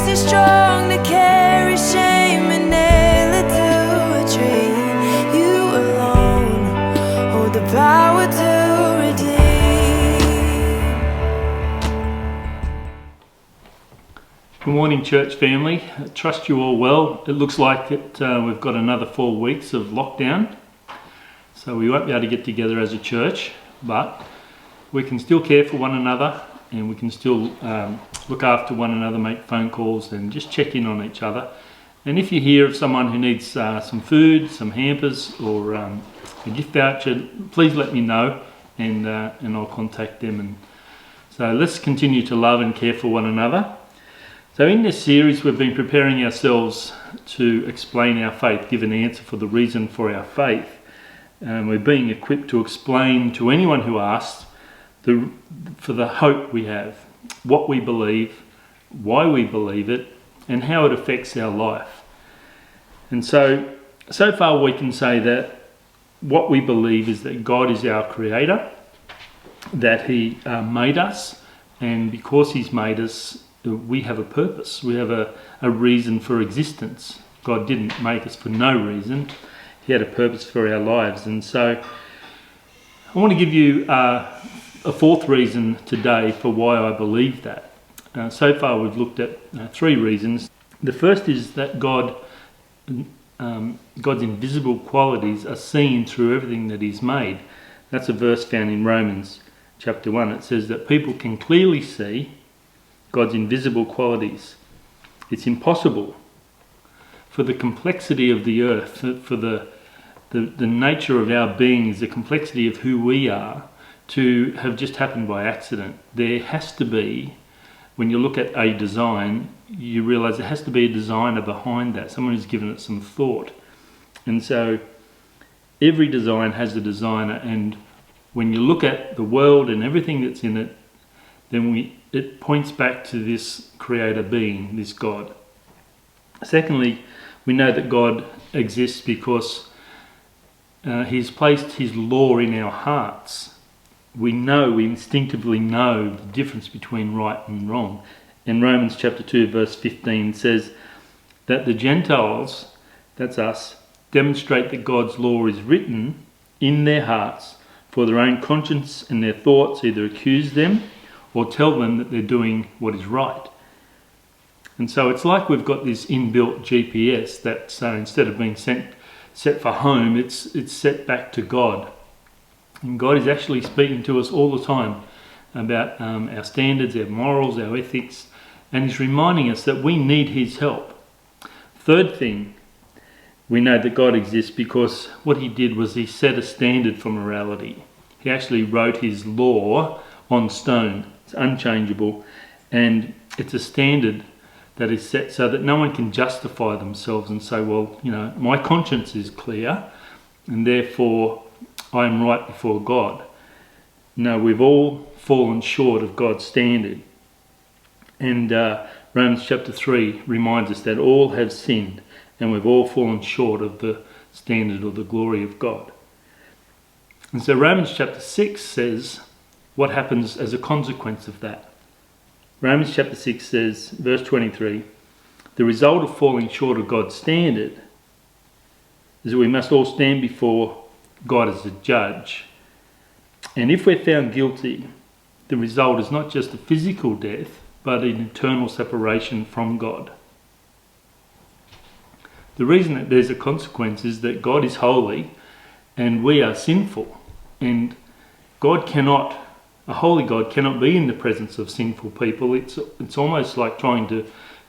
makes you strong to carry shame and nail it to a tree. You alone hold the power to redeem. Good morning, church family. I trust you all well. It looks like we've got another 4 weeks of lockdown, so we won't be able to get together as a church, but we can still care for one another, and we can still look after one another, make phone calls and just check in on each other. And if you hear of someone who needs some food, some hampers or a gift voucher, please let me know, and I'll contact them. And so let's continue to love and care for one another. So in this series we've been preparing ourselves to explain our faith, give an answer for the reason for our faith. We're being equipped to explain to anyone who asks for the hope we have, what we believe, why we believe it, and how it affects our life. And so far we can say that what we believe is that God is our creator, that he made us, and because he's made us, we have a purpose, we have a reason for existence. God didn't make us for no reason, he had a purpose for our lives. And so I want to give you a fourth reason today for why I believe that. So far we've looked at 3 reasons. The first is that God's invisible qualities are seen through everything that he's made. That's a verse found in Romans chapter 1. It says that people can clearly see God's invisible qualities. It's impossible for the complexity of the earth, for the nature of our beings, the complexity of who we are, to have just happened by accident. There has to be, when you look at a design, you realise there has to be a designer behind that, someone who's given it some thought. And so every design has a designer, and when you look at the world and everything that's in it, then it points back to this creator being, this God. Secondly, we know that God exists because he's placed his law in our hearts. We instinctively know the difference between right and wrong. In Romans chapter 2 verse 15 says that the Gentiles, that's us, demonstrate that God's law is written in their hearts, for their own conscience and their thoughts either accuse them or tell them that they're doing what is right. And so it's like we've got this inbuilt GPS that instead of being set for home, it's set back to God. And God is actually speaking to us all the time about our standards, our morals, our ethics, and he's reminding us that we need his help. Third thing, we know that God exists because what he did was he set a standard for morality. He actually wrote his law on stone. It's unchangeable, and it's a standard that is set so that no one can justify themselves and say, well, my conscience is clear and therefore I am right before God. No, we've all fallen short of God's standard. And Romans chapter 3 reminds us that all have sinned and we've all fallen short of the standard or the glory of God. And so Romans chapter 6 says what happens as a consequence of that. Romans chapter 6 says, verse 23, the result of falling short of God's standard is that we must all stand before God as a judge. And if we're found guilty, the result is not just a physical death, but an eternal separation from God. The reason that there's a consequence is that God is holy and we are sinful. And a holy God cannot be in the presence of sinful people. It's almost like trying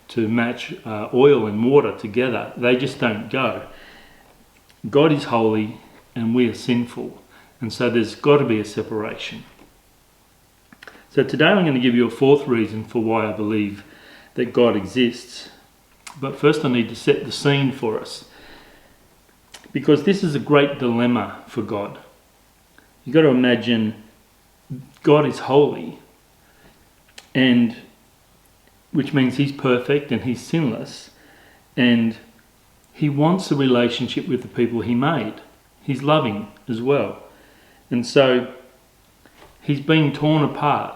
to match oil and water together. They just don't go. God is holy and we are sinful, and so there's got to be a separation. So today I'm going to give you a fourth reason for why I believe that God exists. But first I need to set the scene for us, because this is a great dilemma for God. You've got to imagine God is holy, and which means he's perfect and he's sinless, and he wants a relationship with the people he made. He's loving as well. And so he's being torn apart,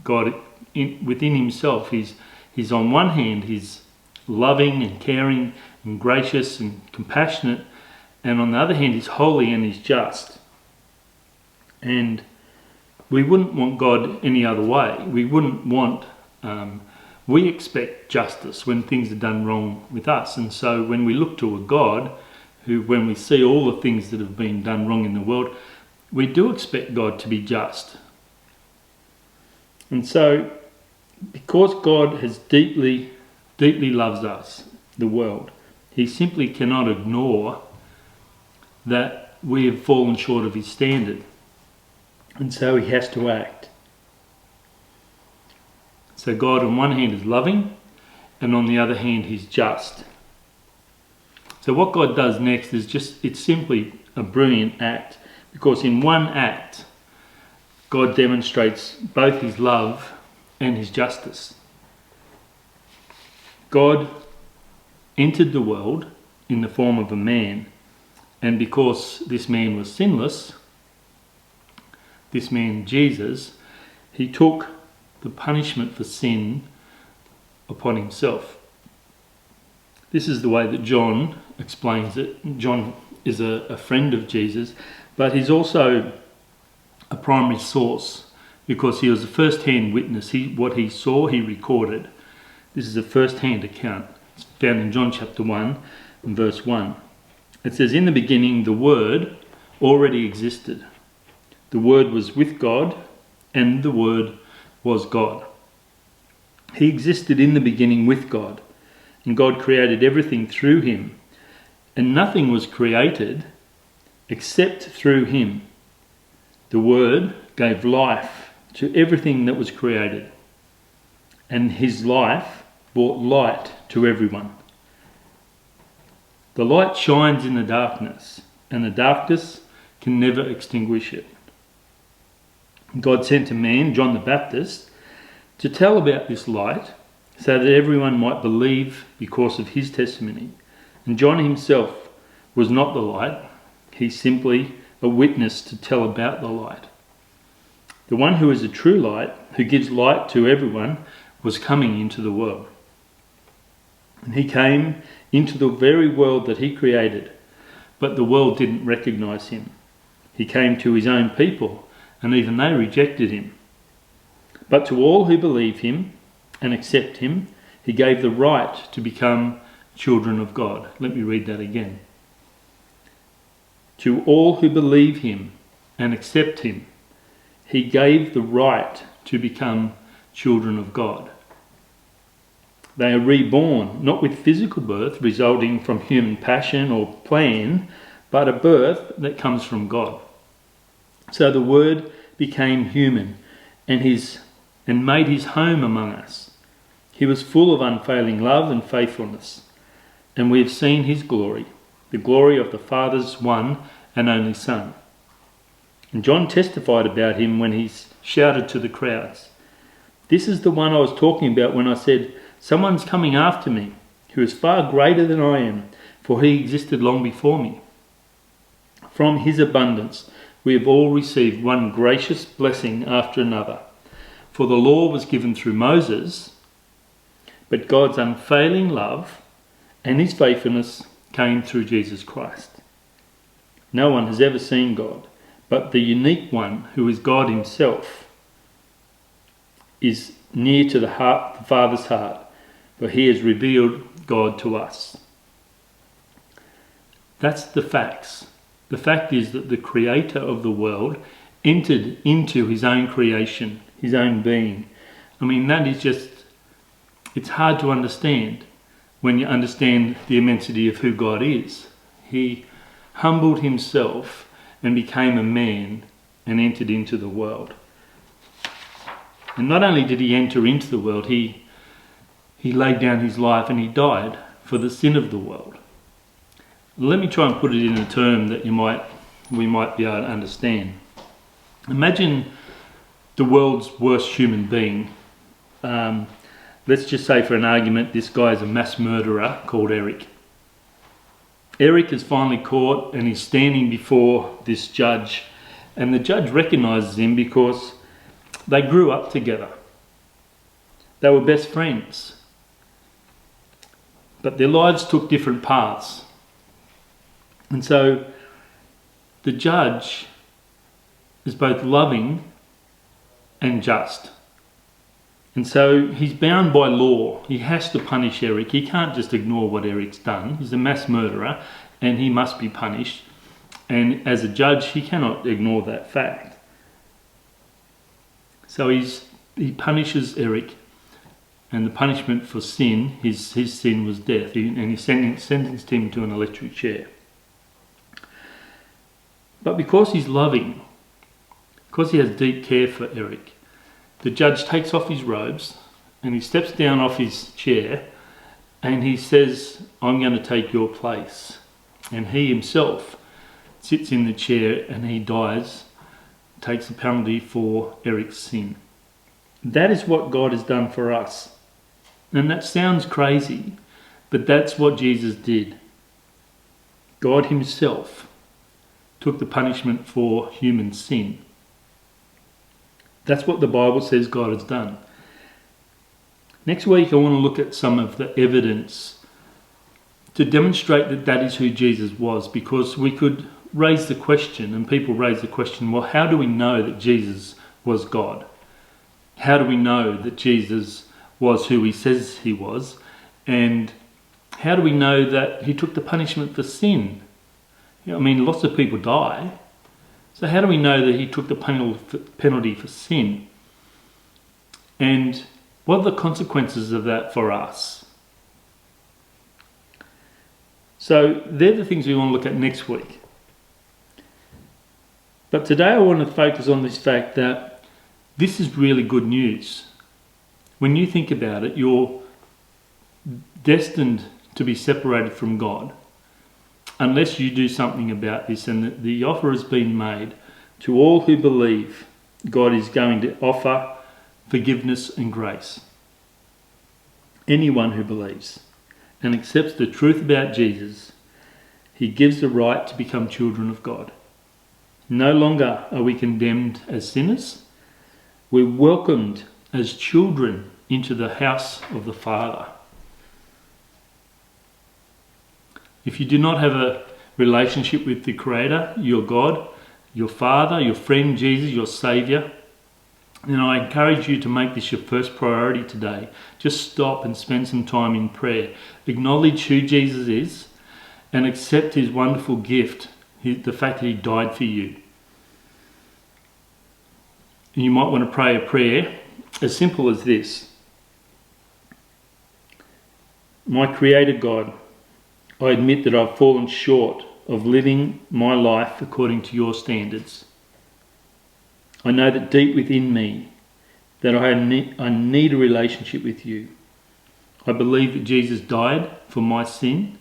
God, within himself. He's He's on one hand, he's loving and caring and gracious and compassionate, and on the other hand, he's holy and he's just. And we wouldn't want God any other way. We wouldn't want, we expect justice when things are done wrong with us. And so when we look to a God who, when we see all the things that have been done wrong in the world, we do expect God to be just. And so, because God has deeply loves us, the world, he simply cannot ignore that we have fallen short of his standard. And so he has to act. So God on one hand is loving, and on the other hand he's just. So what God does next is it's simply a brilliant act, because in one act God demonstrates both his love and his justice. God entered the world in the form of a man, and because this man was sinless, this man Jesus, he took the punishment for sin upon himself. This is the way that John explains it. John is a friend of Jesus, but he's also a primary source, because he was a first-hand witness. What he saw, he recorded. This is a first-hand account. It's found in John chapter 1 and verse 1. It says, "In the beginning the Word already existed. The Word was with God, and the Word was God. He existed in the beginning with God, and God created everything through him, and nothing was created except through him. The Word gave life to everything that was created, and his life brought light to everyone. The light shines in the darkness, and the darkness can never extinguish it. God sent a man, John the Baptist, to tell about this light so that everyone might believe because of his testimony. And John himself was not the light, he's simply a witness to tell about the light. The one who is a true light, who gives light to everyone, was coming into the world. And he came into the very world that he created, but the world didn't recognize him. He came to his own people, and even they rejected him. But to all who believe him and accept him, he gave the right to become children of God." Let me read that again. "To all who believe him and accept him, he gave the right to become children of God. They are reborn, not with physical birth resulting from human passion or plan, but a birth that comes from God. So the Word became human and made his home among us. He was full of unfailing love and faithfulness, and we have seen his glory, the glory of the Father's one and only Son. And John testified about him when he shouted to the crowds, 'This is the one I was talking about when I said, someone's coming after me, who is far greater than I am, for he existed long before me.' From his abundance we have all received one gracious blessing after another. For the law was given through Moses, but God's unfailing love and his faithfulness came through Jesus Christ. No one has ever seen God, but the unique one, who is God himself, is near to the Father's heart, for he has revealed God to us." That's the facts. The fact is that the creator of the world entered into his own creation, his own being. I mean, that is it's hard to understand when you understand the immensity of who God is. He humbled himself and became a man and entered into the world. And not only did he enter into the world, he laid down his life and he died for the sin of the world. Let me try and put it in a term that we might be able to understand. Imagine the world's worst human being. Let's just say, for an argument, this guy is a mass murderer called Eric. Eric is finally caught and he's standing before this judge, and the judge recognises him because they grew up together. They were best friends. but their lives took different paths. And so the judge is both loving and just. And so he's bound by law. He has to punish Eric. He can't just ignore what Eric's done. He's a mass murderer and he must be punished. And as a judge, he cannot ignore that fact. So he punishes Eric. And the punishment for sin, his sin was death. And he sentenced him to an electric chair. But because he's loving, because he has deep care for Eric, the judge takes off his robes and he steps down off his chair and he says, I'm going to take your place. And he himself sits in the chair and he dies, takes the penalty for Eric's sin. That is what God has done for us. And that sounds crazy, but that's what Jesus did. God himself took the punishment for human sin. That's what the Bible says God has done. Next week I want to look at some of the evidence to demonstrate that that is who Jesus was, because we could raise the question, and people raise the question, well, how do we know that Jesus was God? How do we know that Jesus was who he says he was? And how do we know that he took the punishment for sin? I mean, lots of people die. So how do we know that he took the penalty for sin? And what are the consequences of that for us? So they're the things we want to look at next week. But today I want to focus on this fact that this is really good news. When you think about it, you're destined to be separated from God unless you do something about this. And the offer has been made to all who believe. God is going to offer forgiveness and grace. Anyone who believes and accepts the truth about Jesus, he gives the right to become children of God. No longer are we condemned as sinners. We're welcomed as children into the house of the Father. If you do not have a relationship with the Creator, your God, your Father, your friend Jesus, your Saviour, then I encourage you to make this your first priority today. Just stop and spend some time in prayer. Acknowledge who Jesus is and accept his wonderful gift, the fact that he died for you. And you might want to pray a prayer as simple as this. My Creator God, I admit that I've fallen short of living my life according to your standards. I know that deep within me that I need a relationship with you. I believe that Jesus died for my sin,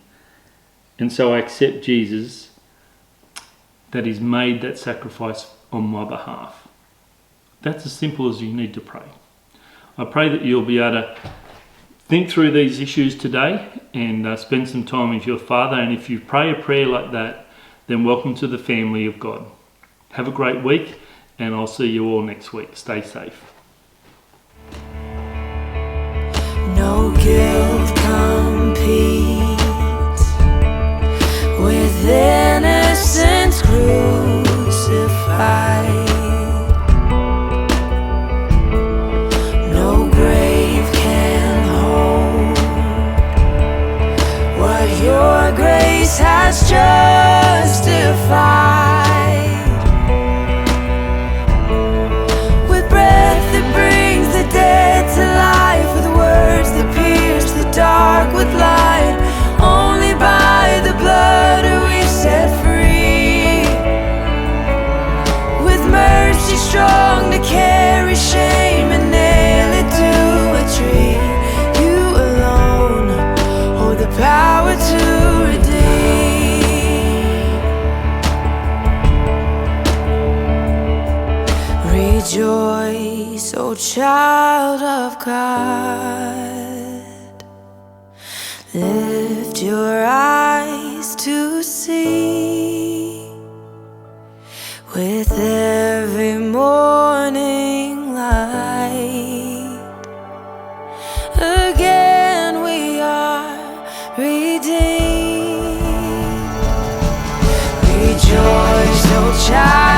and so I accept Jesus, that he's made that sacrifice on my behalf. That's as simple as you need to pray. I pray that you'll be able to think through these issues today and spend some time with your Father. And if you pray a prayer like that, then welcome to the family of God. Have a great week, and I'll see you all next week. Stay safe. No guilt competes with innocence crucified. No grave can hold what your grace has justified. With breath that brings the dead to life, with words that pierce the dark with light, only by the blood are we set free. With mercy strong to carry shame and nail it to a tree, you alone hold the power to redeem. Rejoice, O child of God, lift your eyes to see. With every morning light, again we are redeemed. Rejoice, O child.